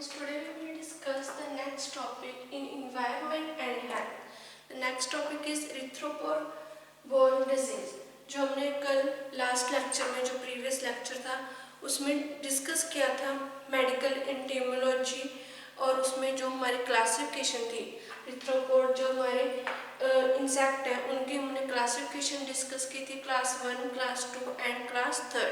students, today we will discuss the next topic in environment and health. The next topic is erythropoiesis disease, जो हमने कल last lecture में जो previous lecture था उसमें discuss किया था मेडिकल एंटीमोलॉजी, और उसमें जो हमारी क्लासिफिकेशन थी इरिथ्रोपोड जो हमारे इंसेक्ट हैं उनकी हमने क्लासिफिकेशन डिस्कस की थी, क्लास 1, क्लास 2 एंड क्लास 3।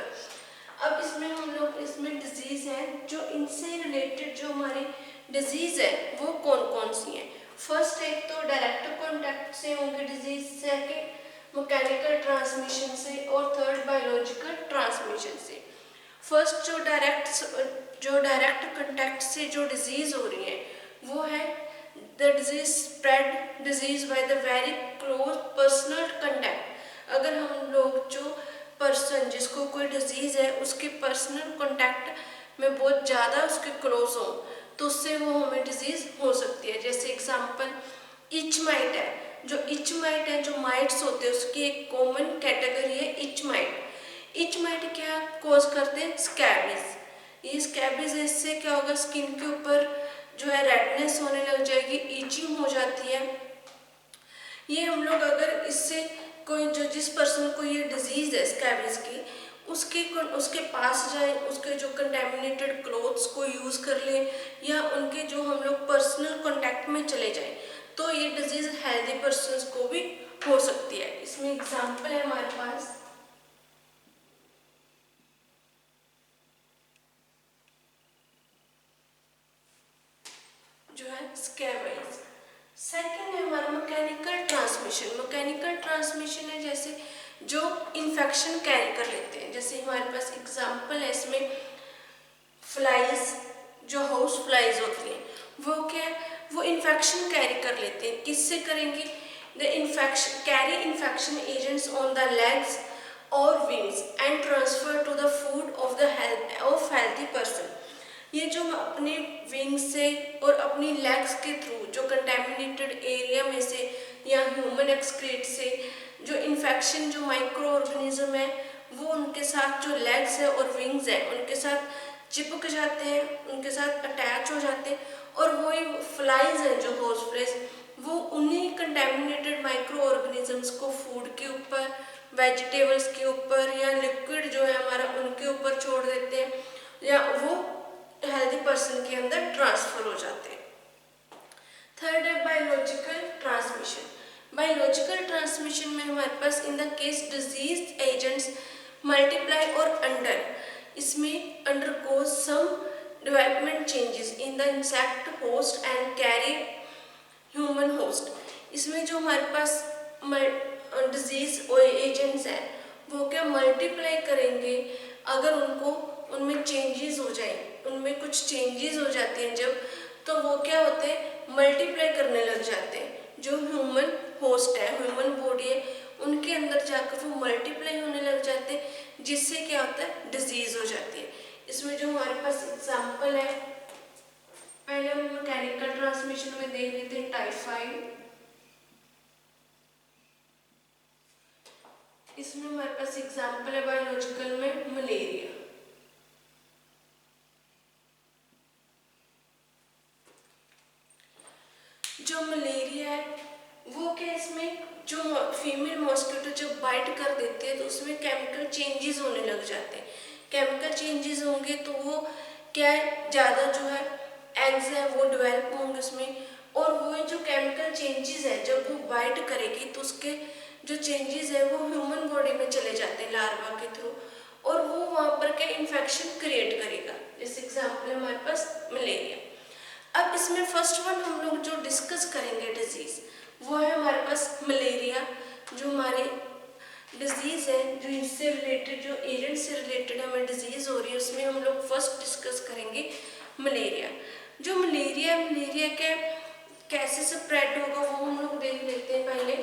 अब इसमें हम लोग इसमें डिजीज़ है जो इनसे रिलेटेड जो हमारी डिजीज़ है वो कौन कौन सी हैं। फर्स्ट एक तो डायरेक्ट कॉन्टैक्ट से होंगी डिजीज, सेकेंड मैकेनिकल ट्रांसमिशन से, और थर्ड बायोलॉजिकल ट्रांसमिशन से। फर्स्ट जो डायरेक्ट कॉन्टैक्ट से जो डिजीज़ हो रही है वो है the disease spread disease by the very close personal contact. अगर हम लोग जो पर्सन जिसको कोई डिजीज़ है उसके पर्सनल कॉन्टैक्ट में बहुत ज़्यादा उसके क्लोज हो तो उससे वो हमें डिजीज़ हो सकती है। जैसे एग्जांपल इच माइट है, जो इच माइट है जो माइट्स होते हैं उसकी एक कॉमन कैटेगरी है इच माइट। इच माइट क्या कॉज करते हैं? स्कैबीज। ये स्कैबीज इससे क्या होगा, स्किन के ऊपर जो है रेडनेस होने लग जाएगी, इचिंग हो जाती है। ये हम लोग अगर इससे कोई जो जिस पर्सन को ये डिजीज़ है स्कैबीज की उसके पास जाए, उसके जो कंटेमिनेटेड क्लोथ्स को यूज़ कर ले या उनके जो हम लोग पर्सनल कांटेक्ट में चले जाएं तो ये डिजीज़ हेल्दी पर्सन्स को भी हो सकती है। इसमें एग्जांपल है हमारे पास जो है स्कैबीज। सेकेंड है हमारा मैकेनिकल ट्रांसमिशन। मैकेनिकल ट्रांसमिशन है जैसे जो इन्फेक्शन कैरी कर लेते हैं, जैसे हमारे पास एग्जांपल है इसमें फ्लाइज, जो हाउस फ्लाइज होती हैं वो क्या है, वो इन्फेक्शन कैरी कर लेते हैं। किससे करेंगे? The infection carry infection agents on the legs और wings and transfer to the food of healthy person. ये जो अपने विंग से और अपनी लेग्स के थ्रू जो कंटेमिनेटेड एरिया में से या ह्यूमन एक्सक्रीट से जो इन्फेक्शन जो माइक्रो ऑर्गेनिज्म है वो उनके साथ जो लेग्स है और विंग्स है उनके साथ चिपक जाते हैं, उनके साथ अटैच हो जाते हैं, और वही फ्लाइज हैं जो हाउस फ्लाइज वो उन्हीं कंटेमिनेटेड माइक्रो ऑर्गेनिजम्स को फूड के ऊपर, वेजिटेबल्स के ऊपर या लिक्विड जो है हमारा उनके ऊपर छोड़ देते हैं या वो हेल्दी पर्सन के अंदर ट्रांसफर हो जाते हैं। थर्ड है बायोलॉजिकल ट्रांसमिशन। बायोलॉजिकल ट्रांसमिशन में हमारे पास in the case disease agents multiply और अंडर, इसमें undergoes some development changes in the insect host and carry human host. इसमें जो हमारे पास डिजीज एजेंट्स हैं वो क्या मल्टीप्लाई करेंगे अगर उनमें चेंजेस हो जाए, उनमें कुछ चेंजेस हो जाती हैं जब, तो वो क्या होते हैं मल्टीप्लाई करने लग जाते हैं। जो ह्यूमन होस्ट है, ह्यूमन बॉडी है, उनके अंदर जाकर वो मल्टीप्लाई होने लग जाते हैं जिससे क्या होता है डिजीज हो जाती है। इसमें जो हमारे पास एग्जाम्पल है, पहले हम मैकेनिकल ट्रांसमिशन में देख लेते हैं टाइफाइड। इसमें हमारे पास एग्जाम्पल है बायोलॉजिकल में मलेरिया। जो मलेरिया है वो क्या, इसमें जो फीमेल मॉस्किटो जब बाइट कर देते हैं तो उसमें केमिकल चेंजेस होने लग जाते हैं। केमिकल चेंजेस होंगे तो वो क्या है, ज़्यादा जो है एग्स है वो डेवलप होंगे उसमें, और वो जो केमिकल चेंजेस है जब वो बाइट करेगी तो उसके जो चेंजेस है वो ह्यूमन बॉडी में चले जाते हैं लार्वा के थ्रू, और वो वहाँ पर क्या इन्फेक्शन क्रिएट करेगा। जैसे एग्जाम्पल है हमारे पास मलेरिया। अब इसमें फर्स्ट वन हम लोग जो डिस्कस करेंगे डिजीज़ वो है हमारे पास मलेरिया। जो हमारे डिजीज़ है जो इससे रिलेटेड जो एजेंट से रिलेटेड हमें डिजीज़ हो रही है उसमें हम लोग फर्स्ट डिस्कस करेंगे मलेरिया। जो मलेरिया के कैसे स्प्रेड होगा वो हम लोग देख लेते हैं पहले।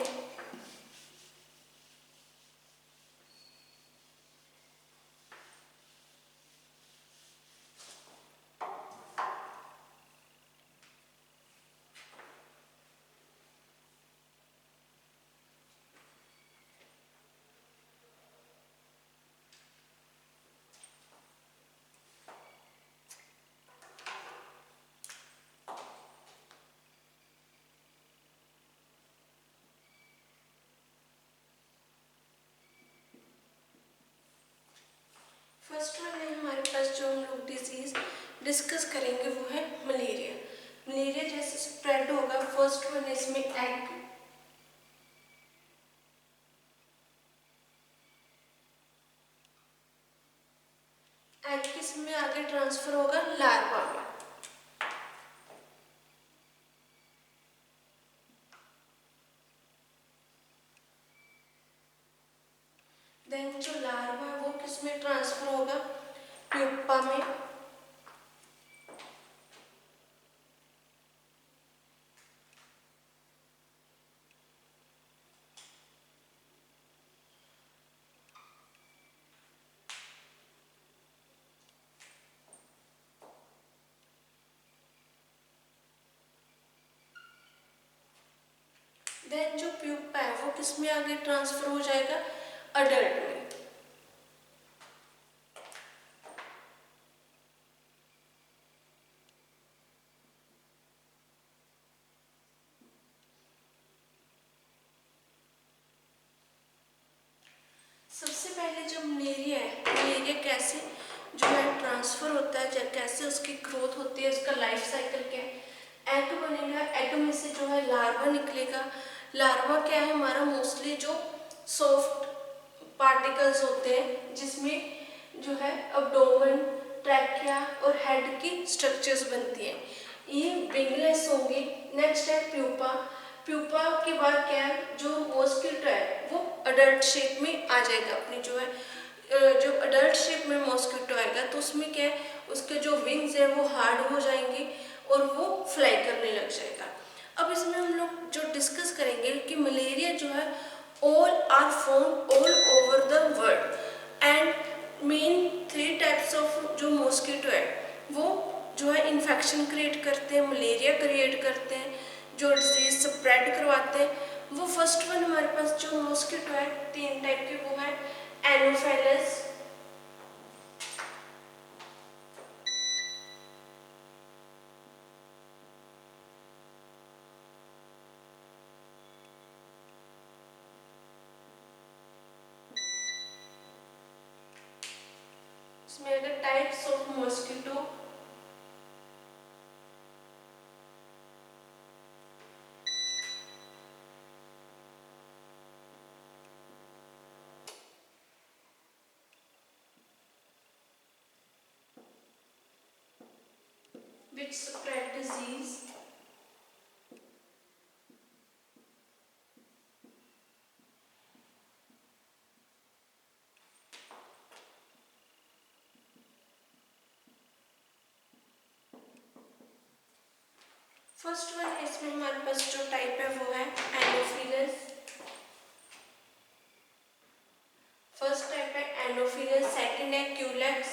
डिस्कस करेंगे वो है मलेरिया। मलेरिया जैसे स्प्रेड होगा, फर्स्ट वन इसमें एग, एग किस में आगे ट्रांसफर होगा, लार्वा में। देन जो लार्वा है वो किस में ट्रांसफर होगा, प्यूपा में। देन जो प्यूपा है वो किस में आगे ट्रांसफर हो जाएगा, अडल्ट में। सबसे पहले जो मलेरिया है, मलेरिया कैसे जो है ट्रांसफर होता है, कैसे उसकी ग्रोथ होती है, उसका लाइफ साइकिल क्या है। एग बनेगा, एग में से जो है लार्वा निकलेगा। लार्वा क्या है हमारा, मोस्टली जो सॉफ्ट पार्टिकल्स होते हैं जिसमें जो है अब्डोमेन, ट्रैकिया और हेड की स्ट्रक्चर्स बनती हैं, ये विंगलेस होंगी। नेक्स्ट है प्यूपा। प्यूपा के बाद क्या है, जो मॉस्किटो है वो अडल्ट शेप में आ जाएगा अपनी जो है, जो अडल्ट शेप में मॉस्किटो आएगा तो उसमें क्या है, उसके जो विंग्स है वो हार्ड हो जाएंगे और वो फ्लाई करने लग जाएगा। अब इसमें हम लोग जो डिस्कस करेंगे कि मलेरिया जो है all are found all over the world and main 3 types of जो मॉस्किटो है वो जो है इन्फेक्शन क्रिएट करते हैं, मलेरिया क्रिएट करते हैं, जो डिजीज स्प्रेड करवाते हैं। वो फर्स्ट वन हमारे पास जो मॉस्किटो है 3 टाइप के, वो है एनोफेलस, इसमें अगर types of mosquito, which spread disease, first one इसमें हमारे पास जो टाइप है वो है एनोफिलस। फर्स्ट टाइप है एनोफिलस, सेकंड है क्यूलेक्स,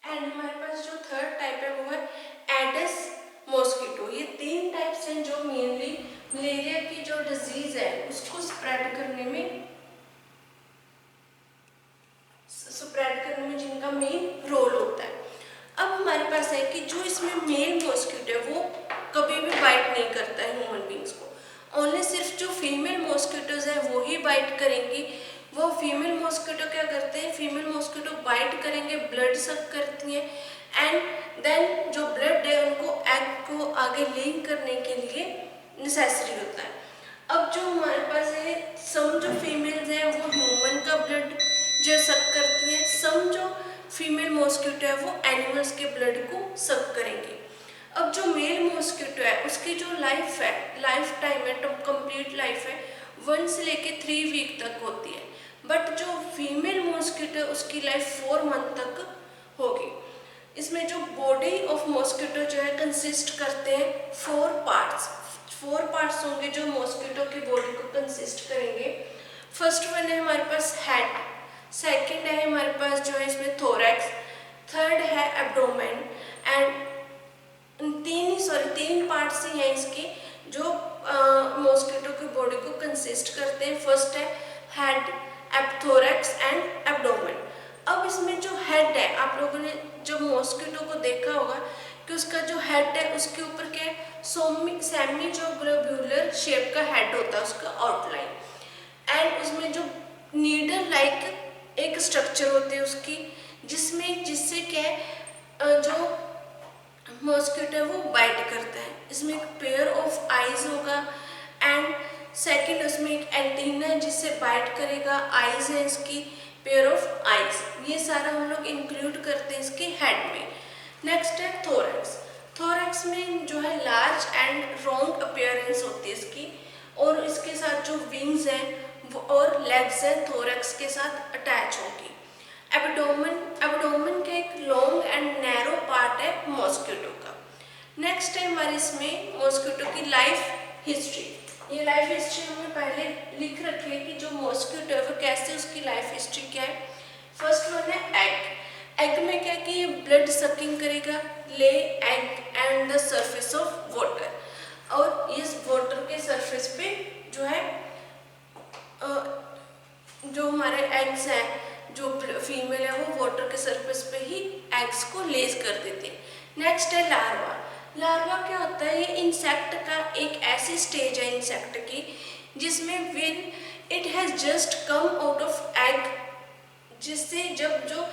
एंड हमारे पास जो थर्ड टाइप है वो है एडिस मॉस्किटो। ये 3 टाइप्स हैं जो मेनली मलेरिया की जो डिजीज है उसको स्प्रेड करने में जिनका मेन रोल होता है। अब हमारे पास है कि जो इसमें मेल मॉस्किटो है वो कभी भी बाइट नहीं करता है ह्यूमन बींग्स को, ओनली सिर्फ जो फीमेल मॉस्किटोज है वो ही बाइट करेंगी। वो फीमेल मॉस्किटो क्या करते हैं, फीमेल मॉस्किटो बाइट करेंगे, ब्लड सक करती हैं एंड देन जो ब्लड है उनको एग को आगे लिंक करने के लिए नेसेसरी होता है। अब जो हमारे पास है सम जो फीमेल्स हैं वो ह्यूमन का ब्लड जो सक करती है, सम जो फीमेल मॉस्किटो है वो एनिमल्स के ब्लड को सक करेंगे। अब जो मेल मॉस्किटो है उसकी जो लाइफ टाइम है, कंप्लीट लाइफ है 1 से लेके 3 वीक तक होती है, बट जो फीमेल मॉस्किटो है उसकी लाइफ 4 मंथ तक होगी। इसमें जो बॉडी ऑफ मॉस्किटो जो है कंसिस्ट करते हैं 4 पार्ट्स होंगे जो मॉस्किटो की बॉडी को कंसिस्ट करेंगे। फर्स्ट वन है हमारे पास हेड, सेकंड है हमारे पास जो है इसमें थोरैक्स, थर्ड है एब्डोमेन एंड तीन पार्ट्स ही हैं इसके जो मॉस्किटो की बॉडी को कंसिस्ट करते हैं। फर्स्ट है हेड, थोरैक्स एंड एब्डोमेन। अब इसमें जो हेड है, आप लोगों ने जब मॉस्किटो को देखा होगा कि उसका जो हेड है उसके ऊपर क्या है, सेमी जो ग्लोब्यूलर शेप का हेड होता है उसका आउटलाइन, एंड उसमें जो नीडल लाइक एक स्ट्रक्चर होती है उसकी, जिससे क्या है जो मॉस्किटो है वो बाइट करता है। इसमें एक पेयर ऑफ आईज होगा, एंड सेकंड उसमें एक एंटीना है जिससे बाइट करेगा, आईज है इसकी, पेयर ऑफ आईज। ये सारा हम लोग इंक्लूड करते हैं इसके हेड में। नेक्स्ट है थोरैक्स। थोरैक्स में जो है लार्ज एंड राउंड अपीयरेंस होती है इसकी, और इसके साथ जो विंग्स हैं वो और लेग्स हैं थोरैक्स के साथ अटैच होगी। एब्डोमेन का एक लॉन्ग एंड नैरो पार्ट है मॉस्किटो का। नेक्स्ट है हमारे इसमें मॉस्किटो की लाइफ हिस्ट्री। ये लाइफ हिस्ट्री हमने पहले लिख रखी है कि जो मॉस्किटो है वो कैसे, उसकी लाइफ हिस्ट्री क्या है। फर्स्ट वन है एग। एग में क्या कि ये ब्लड सकिंग करेगा, ले egg and the surface of water, और इस वाटर के सरफेस पे जो है जो हमारे एग्स हैं, जो फीमेल है वो वाटर के सरफेस पे ही एग्स को लेज कर देते हैं। नेक्स्ट है लार्वा। लार्वा क्या होता है, ये इंसेक्ट का एक ऐसी स्टेज है इंसेक्ट की जिसमें when it has just come out of egg, जिससे जब जो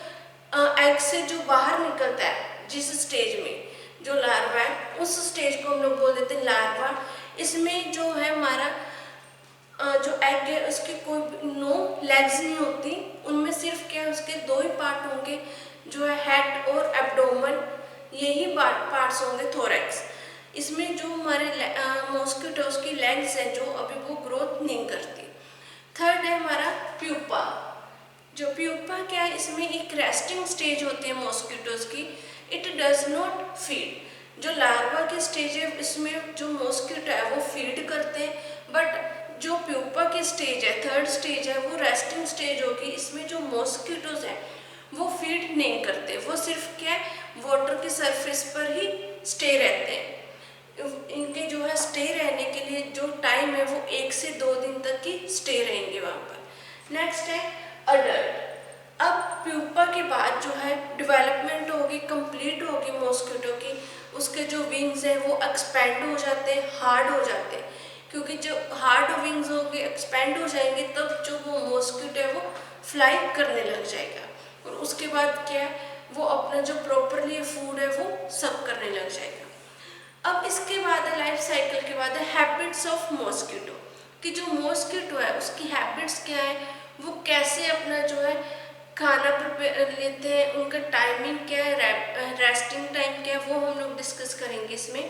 एग से जो बाहर निकलता है जिस स्टेज में जो लार्वा है, उस स्टेज को हम लोग बोल देते हैं लार्वा। इसमें जो है हमारा जो एग है उसकी कोई नो लेग्स नहीं होती, उनमें सिर्फ क्या उसके दो ही पार्ट होंगे जो है हेड और एब्डोमेन, यही पार्ट्स होंगे थोरैक्स। इसमें जो हमारे मॉस्किटोज की लेग्स हैं जो अभी वो ग्रोथ नहीं करती। थर्ड है हमारा प्यूपा। जो प्यूपा क्या है, इसमें एक रेस्टिंग स्टेज होती है मॉस्किटोज की, इट डज नॉट फीड। जो लार्वा की स्टेज है इसमें जो मॉस्किटो है वो फीड करते हैं, बट जो प्यूपा की स्टेज है, थर्ड स्टेज है, वो रेस्टिंग स्टेज होगी। इसमें जो मॉस्किटोज हैं वो फीड नहीं करते, वो सिर्फ क्या है वाटर के सरफेस पर ही स्टे रहते हैं। इनके जो है स्टे रहने के लिए जो टाइम है वो 1 से 2 दिन तक ही स्टे रहेंगे वहाँ पर। नेक्स्ट है अडल्ट। अब प्यूपा के बाद जो है डेवलपमेंट होगी, कंप्लीट होगी मॉस्किटो की, उसके जो विंग्स हैं वो एक्सपेंड हो जाते हैं, हार्ड हो जाते हैं, क्योंकि जो हार्ड विंग्स होंगे एक्सपेंड हो जाएंगे तब जो वो मॉस्किटो है वो फ्लाई करने लग जाएगा, और उसके बाद क्या है वो अपना जो प्रॉपरली फूड है वो सब करने लग जाएगा। अब इसके बाद है लाइफ साइकिल के बाद है हैबिट्स ऑफ मॉस्किटो, कि जो मॉस्किटो है उसकी हैबिट्स क्या है, वो कैसे अपना जो है खाना प्रिपेयर लेते हैं, उनका टाइमिंग क्या है, रेस्टिंग टाइम क्या है, वो हम लोग डिस्कस करेंगे इसमें।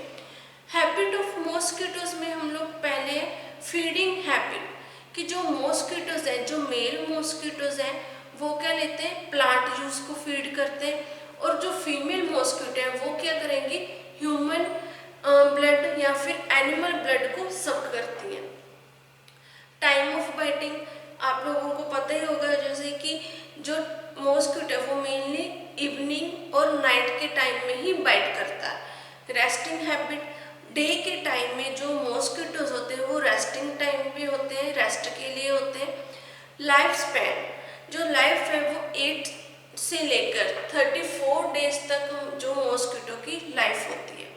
हैबिट ऑफ मॉस्किटोज में हम लोग पहले फीडिंग हैबिट, कि जो मॉस्किटोज हैं, जो मेल मॉस्किटोज हैं वो क्या लेते हैं, प्लांट जूस को फीड करते हैं, और जो फीमेल मॉस्किटो हैं वो क्या करेंगी, ह्यूमन ब्लड या फिर एनिमल ब्लड को सक करती हैं। टाइम ऑफ बाइटिंग आप लोगों को पता ही होगा, जैसे कि जो मॉस्किटो है वो मेनली इवनिंग और नाइट के टाइम में ही बाइट करता है। रेस्टिंग हैबिट, डे के टाइम में जो मॉस्किटोज होते हैं वो रेस्टिंग टाइम पे होते हैं, रेस्ट के लिए होते हैं। लाइफ स्पैन, जो लाइफ है वो 8 से लेकर 34 डेज तक जो मॉस्किटो की लाइफ होती है।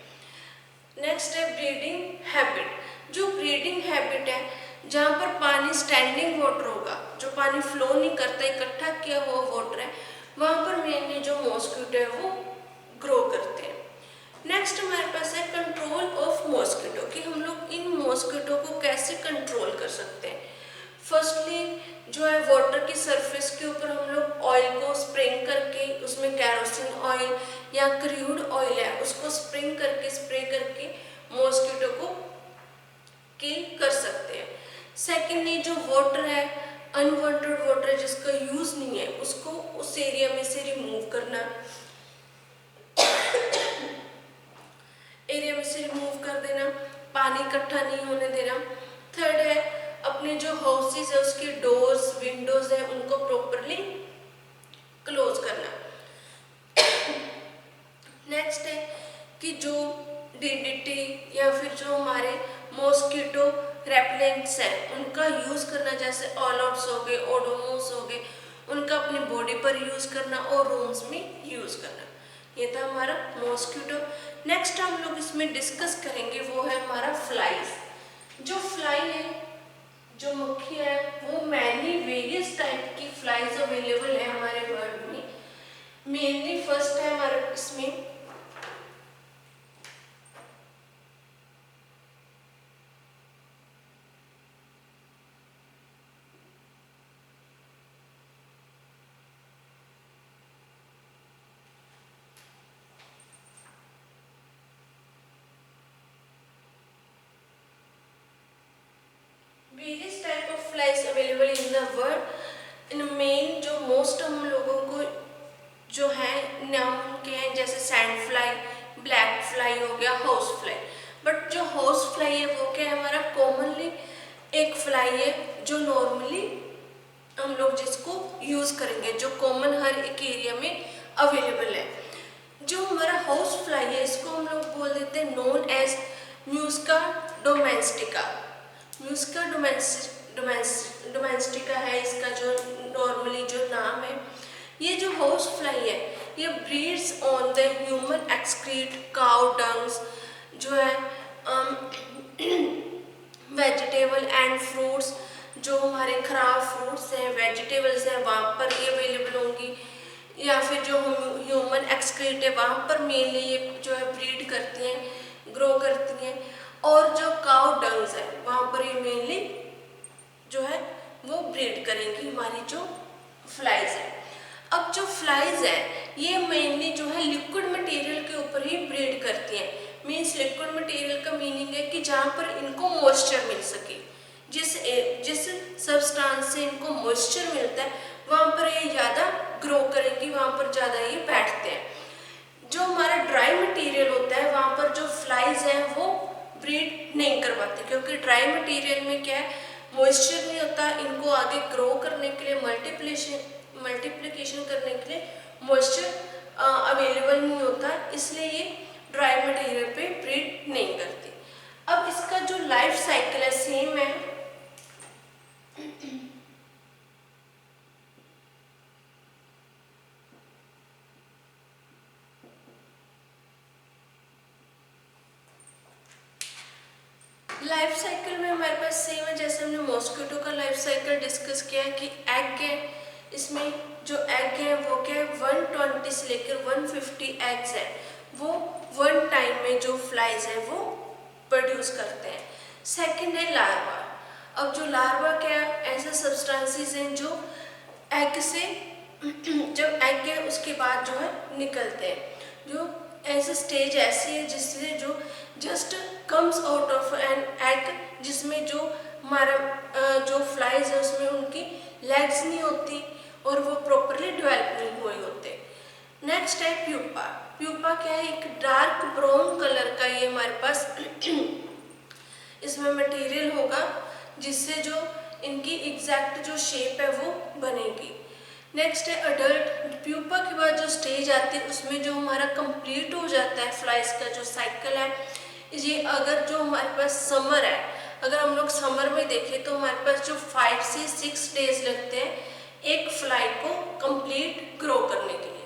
नेक्स्ट है ब्रीडिंग हैबिट। जो ब्रीडिंग हैबिट है जहाँ पर पानी स्टैंडिंग वाटर होगा, जो पानी फ्लो नहीं करता, इकट्ठा किया हुआ वाटर है, वहाँ पर मेनली जो मॉस्किटो है वो ग्रो करते हैं। नेक्स्ट हमारे पास है कंट्रोल ऑफ मॉस्किटो, कि हम लोग इन मॉस्किटो को कैसे कंट्रोल कर सकते हैं। फर्स्टली जो है वाटर की सरफेस के ऊपर हम लोग ऑयल को स्प्रिंग करके, उसमें कैरोसिन ऑयल या क्रूड ऑयल है उसको स्प्रे करके मॉस्किटो को किल कर सकते हैं। सेकेंडली जो वाटर है, अनवांटेड वाटर जिसका यूज नहीं है उसको उस एरिया में से रिमूव करना, एरिया में से रिमूव कर देना, पानी इकट्ठा नहीं होने देना। थर्ड है अपने जो हाउसेस है उसके डोर्स विंडोज है उनको प्रॉपरली क्लोज करना। नेक्स्ट है कि जो डीडीटी या फिर जो हमारे मॉस्किटो रेपेलेंट्स हैं उनका यूज़ करना, जैसे ऑल आउट्स हो गए, ओडोमोस हो गए, उनका अपनी बॉडी पर यूज़ करना और रूम्स में यूज़ करना। ये था हमारा मॉस्किटो। नेक्स्ट हम लोग इसमें डिस्कस करेंगे वो है हमारा फ्लाइज। जो फ्लाई है, जो मक्खी है, वो मैनी वेरियस टाइप की फ्लाइज अवेलेबल है हमारे वर्ल्ड में। मेनली फर्स्ट है हमारे इसमें various type of flies available in the world. In main जो मोस्ट हम लोगों को जो है नाम के हैं, जैसे सैंड फ्लाई, ब्लैक फ्लाई हो गया, हाउस फ्लाई। बट जो हाउस फ्लाई है वो क्या है, हमारा कॉमनली एक फ्लाई है जो नॉर्मली हम लोग जिसको यूज करेंगे, जो कॉमन हर एक एरिया में अवेलेबल है। जो हमारा हाउस फ्लाई है इसको हम लोग बोल देते हैं नोन एज म्यूस्का डोमेस्टिका। म्यूस्का डोमेस्टिका है इसका जो नॉर्मली जो नाम है। ये जो हाउस फ्लाई है ये breeds on the human excreta, cow dungs जो है, वेजिटेबल एंड फ्रूट्स, जो हमारे खराब फ्रूट्स हैं, वेजिटेबल्स हैं, वहाँ पर ये अवेलेबल होंगी। या फिर जो ह्यूमन एक्सक्रीट है वहाँ पर मेनली ये जो है ब्रीड करती हैं, ग्रो करती हैं। और जो काउ डंग्स है वहाँ पर ये मेनली जो है वो ब्रीड करेंगी हमारी जो फ्लाइज है। अब जो फ्लाइज है ये मेनली जो है लिक्विड मटेरियल के ऊपर ही ब्रीड करती हैं। मीन्स लिक्विड मटेरियल का मीनिंग है कि जहाँ पर इनको मॉइस्चर मिल सके, जिस सब्सटेंस से इनको मॉइस्चर मिलता है वहाँ पर ये ज़्यादा ग्रो करेंगी, वहाँ पर ज़्यादा ये बैठते हैं। जो हमारा ड्राई मटेरियल होता है वहाँ पर जो फ्लाइज हैं वो ब्रीड नहीं करवाते, क्योंकि ड्राई मटेरियल में क्या है, मॉइस्चर नहीं होता। इनको आगे ग्रो करने के लिए, मल्टीप्लिकेशन करने के लिए मॉइस्चर अवेलेबल नहीं होता, इसलिए ये ड्राई मटेरियल पे ब्रीड नहीं करती। अब इसका जो लाइफ साइकिल है सेम है। लाइफ साइकिल में हमारे पास सेम है, जैसे हमने मॉस्किटो का लाइफ साइकिल डिस्कस किया है कि एग है, इसमें जो एग है वो क्या है 120 से लेकर 150 एग्स है वो वन टाइम में जो फ्लाइज है वो प्रोड्यूस करते हैं। सेकंड है लार्वा। अब जो लार्वा क्या है, ऐसे सब्सटेंसेस हैं जो एग से जब एग है उसके बाद जो है निकलते हैं। जो ऐसे स्टेज ऐसी है जिससे जो just comes out of an egg, जिसमें जो हमारा जो फ्लाइज है उसमें उनकी लेग्स नहीं होती और वो प्रॉपरली डेवलप नहीं हुए होते। नेक्स्ट है प्यूपा। प्यूपा क्या है, एक डार्क ब्राउन कलर का ये हमारे पास इसमें मटेरियल होगा जिससे जो इनकी एग्जैक्ट जो शेप है वो बनेगी। नेक्स्ट है अडल्ट। प्यूपा के बाद जो स्टेज आती है उसमें जो हमारा कंप्लीट हो जाता है फ्लाइज का जो साइकिल है, ये अगर जो हमारे पास समर है, अगर हम लोग समर में देखें तो हमारे पास जो 5 से 6 डेज लगते हैं एक फ्लाई को कंप्लीट ग्रो करने के लिए।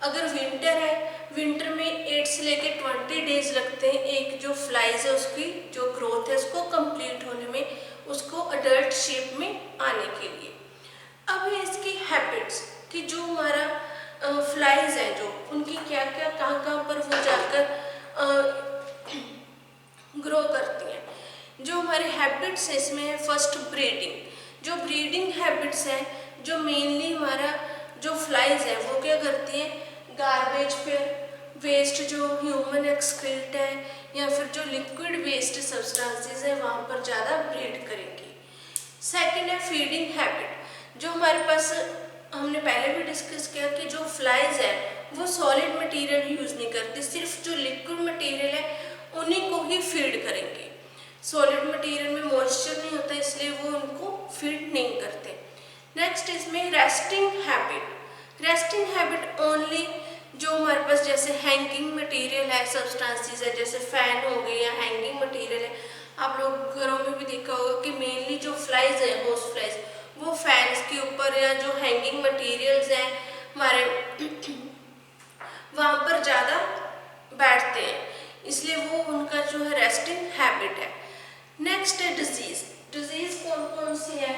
अगर विंटर है, विंटर में 8 से लेके 20 डेज लगते हैं एक जो फ्लाइज है उसकी जो ग्रोथ है उसको कंप्लीट होने में, उसको अडल्ट शेप में आने के लिए। अब है इसकी हैबिट्स कि जो हमारा फ्लाइज है जो उनकी क्या क्या कहाँ पर वो जाकर ग्रो करती हैं। जो हमारे हैबिट्स है इसमें है फर्स्ट ब्रीडिंग। जो ब्रीडिंग हैबिट्स है जो मेनली हमारा जो फ्लाइज है वो क्या करती हैं, गार्बेज पे वेस्ट जो ह्यूमन एक्सक्रीट है या फिर जो लिक्विड वेस्ट सब्सटेंसेस है वहाँ पर ज़्यादा ब्रीड करेंगी। सेकंड है फीडिंग हैबिट। जो हमारे पास हमने पहले भी डिस्कस किया कि जो फ्लाइज है वो सॉलिड मटेरियल यूज़ नहीं करती, सिर्फ जो लिक्विड मटेरियल है उन्हीं को ही फीड करेंगे। सॉलिड मटेरियल में मॉइस्चर नहीं होता इसलिए वो उनको फीड नहीं करते। नेक्स्ट इसमें resting habit. Resting habit only जो हमारे पास जैसे हैंगिंग मटेरियल है, सब्सटेंसेस है जैसे फैन हो गए या हैंगिंग मटेरियल है, आप लोग घरों में भी देखा होगा कि मेनली जो फ्लाइज है हाउस फ्लाइज वो फैंस के ऊपर या जो हैंगिंग मटेरियल्स हैं हमारे वहाँ पर ज़्यादा बैठते हैं। इसलिए वो उनका जो है रेस्टिंग हैबिट है। नेक्स्ट है डिजीज। डिजीज कौन कौन सी है?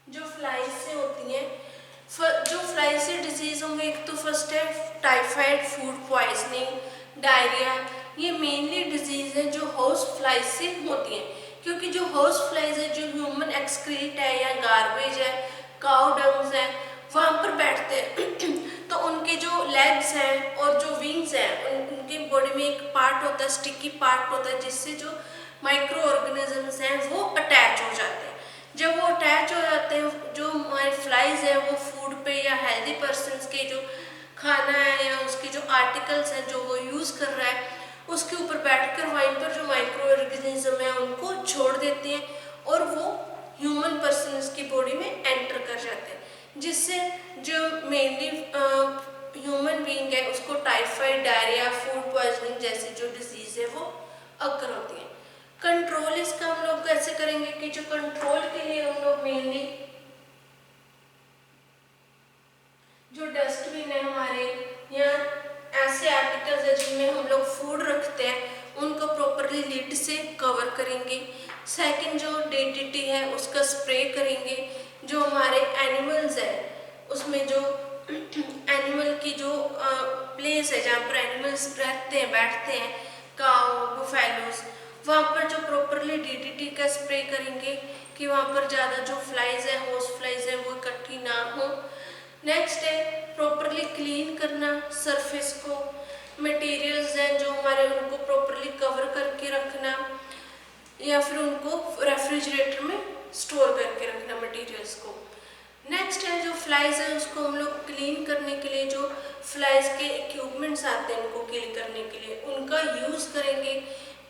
जो फ्लाई से होती हैं, जो फ्लाई से डिजीज होंगे, एक तो फर्स्ट है टाइफाइड, फूड पॉइजनिंग, डायरिया। ये मेनली डिजीज है जो हाउस फ्लाई से होती हैं, क्योंकि जो हाउस फ्लाइज है, जो ह्यूमन एक्सक्रीट है या गार्बेज है, काउ डंग्स है, वहाँ पर बैठते हैं तो उनके जो लेग्स हैं और जो विंग्स हैं, उनकी बॉडी में एक पार्ट होता है, स्टिकी पार्ट होता है, जिससे जो माइक्रो ऑर्गेनिजम्स हैं वो अटैच हो जाते हैं। जब वो अटैच हो जाते हैं, जो हमारे फ्लाइज है वो फूड पे या हेल्दी पर्सनस के जो खाना है या उसके जो आर्टिकल्स हैं जो वो यूज़ कर रहा है, उसके ऊपर बैठकर वहीं पर जो माइक्रो ऑर्गेनिज्म है उनको छोड़ देते हैं और वो ह्यूमन पर्सनस की बॉडी में एंटर कर जाते हैं, जिससे जो मेनली ह्यूमन बीइंग है उसको टाइफाइड, डायरिया, फूड पॉइजनिंग जैसी जो डिजीज है वो अकर होती है। कंट्रोल इसका हम लोग कैसे करेंगे कि जो कंट्रोल के लिए हम लोग मेनली जो डस्टबिन है हमारे या ऐसे आर्टिकल्स है जिनमें हम लोग फूड रखते हैं, उनको प्रॉपरली लिड से कवर करेंगे। सेकंड, जो डीडीटी है उसका स्प्रे करेंगे। जो हमारे एनिमल्स है उसमें जो एनिमल की जो प्लेस है जहाँ पर एनिमल्स रहते हैं, बैठते हैं, काऊ, बुफेलोज, वहाँ पर जो प्रॉपरली डीडीटी का स्प्रे करेंगे कि वहाँ पर ज़्यादा जो फ्लाइज है, होस्ट फ्लाइज है, वो इकट्ठी ना हो। नेक्स्ट है प्रॉपरली क्लीन करना सरफेस को। मटेरियल्स हैं जो हमारे, उनको प्रॉपरली कवर करके रखना या फिर उनको रेफ्रिजरेटर में स्टोर करके रखना मटेरियल्स को। नेक्स्ट है जो फ्लाइज है उसको हम लोग क्लीन करने के लिए जो फ्लाइज के इक्विपमेंट्स आते हैं उनको क्लीन करने के लिए उनका यूज़ करेंगे।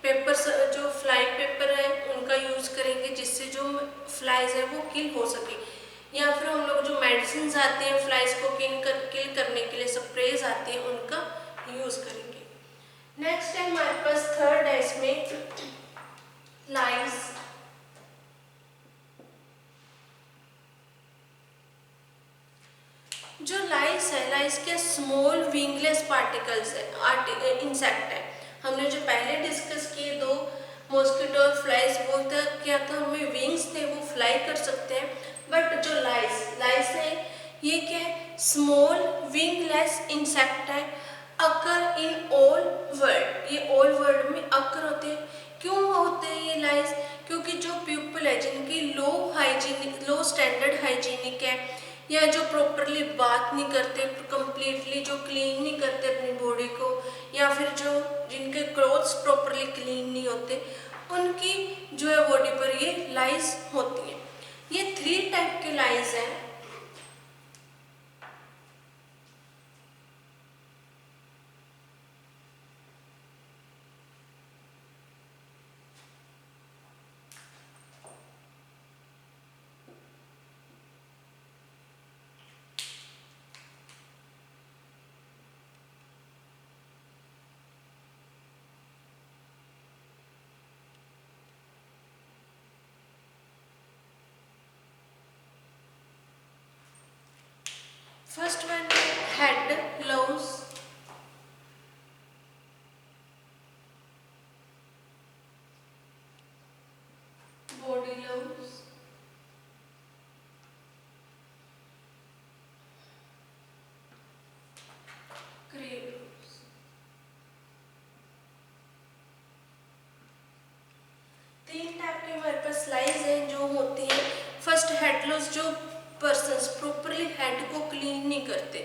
पेपर, जो फ्लाई पेपर है उनका यूज़ करेंगे जिससे जो फ्लाइज है वो किल हो सके। या फिर हम लोग जो मेडिसिन आती हैं फ्लाइज को किल करने के लिए, स्प्रेज आती हैं, उनका यूज़ करेंगे। नेक्स्ट है हमारे पास थर्ड है इसमें लाइस। जो लाइस है, लाइस के स्मॉल विंगलेस पार्टिकल्स है, इंसेक्ट है। हमने जो पहले डिस्कस किए दो मॉस्किटो और फ्लाइज, वो था क्या था, हमें विंग्स थे, वो फ्लाई कर सकते हैं। बट जो लाइस है ये क्या है, स्मॉल विंगलेस इंसेक्ट है, अकर इन ऑल वर्ल्ड। ये ऑल वर्ल्ड में अकर होते हैं। क्यों होते हैं ये लाइस? क्योंकि जो पीपल है जिनकी लो स्टैंडर्ड हाइजीनिक है या जो प्रॉपरली बात नहीं करते, कंप्लीटली जो क्लीन नहीं करते अपनी बॉडी को, या फिर जो जिनके क्लोथ्स प्रॉपरली क्लीन नहीं होते, उनकी जो है बॉडी पर ये लाइस होती हैं। ये 3 टाइप के लाइस हैं। First one head loves, body loves, craves. तीन टाइप के हमारे पास लाइस हैं जो होती हैं। फर्स्ट हेड लव्स, जो पर्सन्स प्रॉपरली हेड को क्लीन नहीं करते,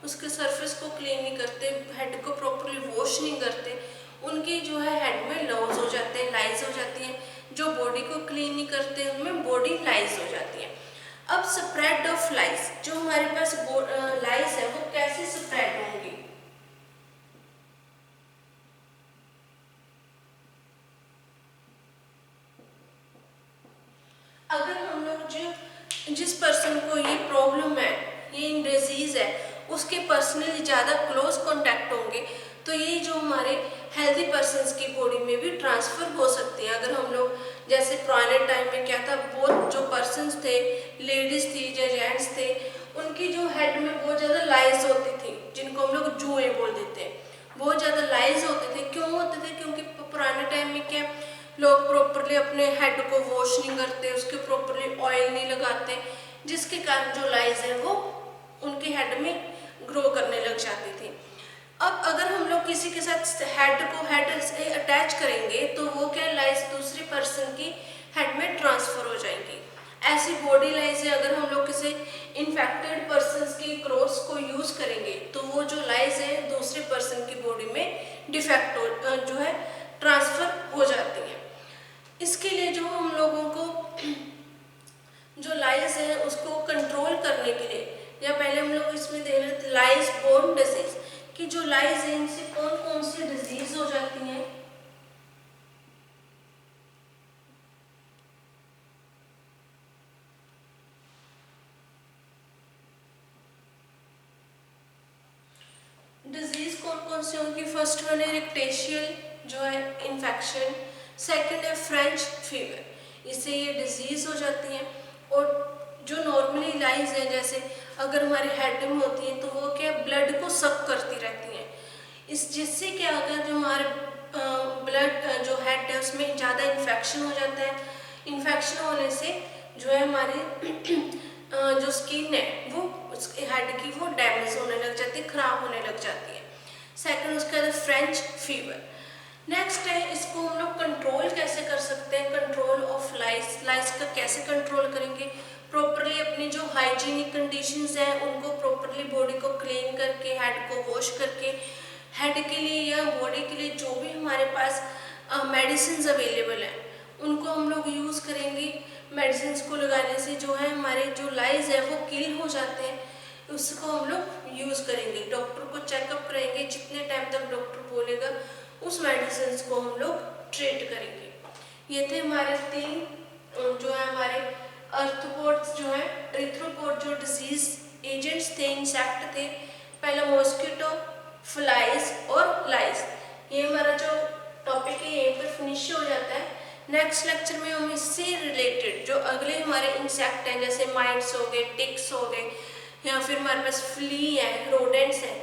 उसके सरफेस को क्लीन नहीं करते, हेड को प्रॉपरली वॉश नहीं करते, उनकी जो है हेड में लव्स हो जाते हैं, लाइस हो जाती हैं। जो बॉडी को क्लीन नहीं करते उनमें बॉडी लाइस हो जाती हैं। अब स्प्रेड ऑफ लाइस, जो हमारे पास लाइस है वो कैसे स्प्रेड होंगी? अगर हम लोग जिस पर्सन को ये प्रॉब्लम है, ये डिजीज है, उसके पर्सनली ज़्यादा क्लोज कॉन्टैक्ट होंगे तो ये जो हमारे हेल्दी पर्सन्स की बॉडी में भी ट्रांसफ़र हो सकती है। अगर हम लोग जैसे पुराने टाइम में क्या था, बहुत जो पर्सन्स थे, लेडीज़ थी या जेंट्स थे, उनकी जो हेड में बहुत ज़्यादा लाइज होती थी, जिनको हम लोग जुएं बोल देते हैं, बहुत ज़्यादा लाइज होते थे। क्यों होते थे? क्योंकि पुराने टाइम में क्या, लोग प्रॉपरली अपने हेड को वॉश नहीं करते, उसके प्रॉपरली ऑयल नहीं लगाते, जिसके कारण जो लाइज है वो उनके हेड में ग्रो करने लग जाती थी। अब अगर हम लोग किसी के साथ हेड से अटैच करेंगे तो वो क्या, लाइज दूसरे पर्सन की हेड में ट्रांसफर हो जाएंगी। ऐसी बॉडी लाइज है, अगर हम लोग किसी इन्फेक्टेड पर्सन की क्लोथ्स को यूज करेंगे तो वो जो लाइज है दूसरे पर्सन की बॉडी में डिफेक्ट जो है ट्रांसफर हो जाती है। इसके लिए जो हम लोगों को जो लाइज है उसको कंट्रोल करने के लिए, या पहले हम लोग इसमें देख रहे थे लाइज बोर्न डिजीज, कि जो लाइज है इनसे कौन कौन सी डिजीज हो जाती हैं। डिजीज कौन कौन सी होंगी? फर्स्ट वन है रिक्टेशियल जो है इन्फेक्शन, सेकंड है फ्रेंच फीवर, इससे ये डिजीज हो जाती है। और जो नॉर्मली लाइज है, जैसे अगर हमारे हेड में होती है तो वो क्या, ब्लड को सक करती रहती है, इस जिससे क्या होगा, जो हमारे ब्लड जो हेड है उसमें ज़्यादा इन्फेक्शन हो जाता है। इन्फेक्शन होने से जो है हमारी जो स्किन है वो उसके हेड की वो डैमेज होने लग जाती है, खराब होने लग जाती है। सेकंड उसके बाद फ्रेंच फीवर। नेक्स्ट है, इसको हम लोग कंट्रोल कैसे कर सकते हैं? कंट्रोल ऑफ लाइस, लाइस का कैसे कंट्रोल करेंगे? प्रॉपरली अपनी जो हाइजीनिक कंडीशंस हैं उनको प्रॉपरली बॉडी को क्लीन करके, हेड को वॉश करके, हेड के लिए या बॉडी के लिए जो भी हमारे पास मेडिसिन अवेलेबल हैं उनको हम लोग यूज़ करेंगे। मेडिसिन को लगाने से जो है हमारे जो लाइज है वो किल हो जाते हैं, उसको हम लोग यूज़ करेंगे। डॉक्टर को चेकअप करेंगे, जितने टाइम तक डॉक्टर बोलेगा उस मेडिसिन को हम लोग ट्रीट करेंगे। ये थे हमारे 3 जो है हमारे आर्थ्रोपोड्स जो है, एरिथ्रोपोड जो डिजीज एजेंट्स थे, इंसेक्ट थे। पहला मॉस्किटो, फ्लाइज और लाइज। ये हमारा जो टॉपिक है यहीं पर फिनिश हो जाता है। नेक्स्ट लेक्चर में हम इससे रिलेटेड जो अगले हमारे इंसेक्ट हैं, जैसे माइट्स हो गए, टिक्स हो गए, या फिर हमारे पास फ्ली है, रोडेंट्स है,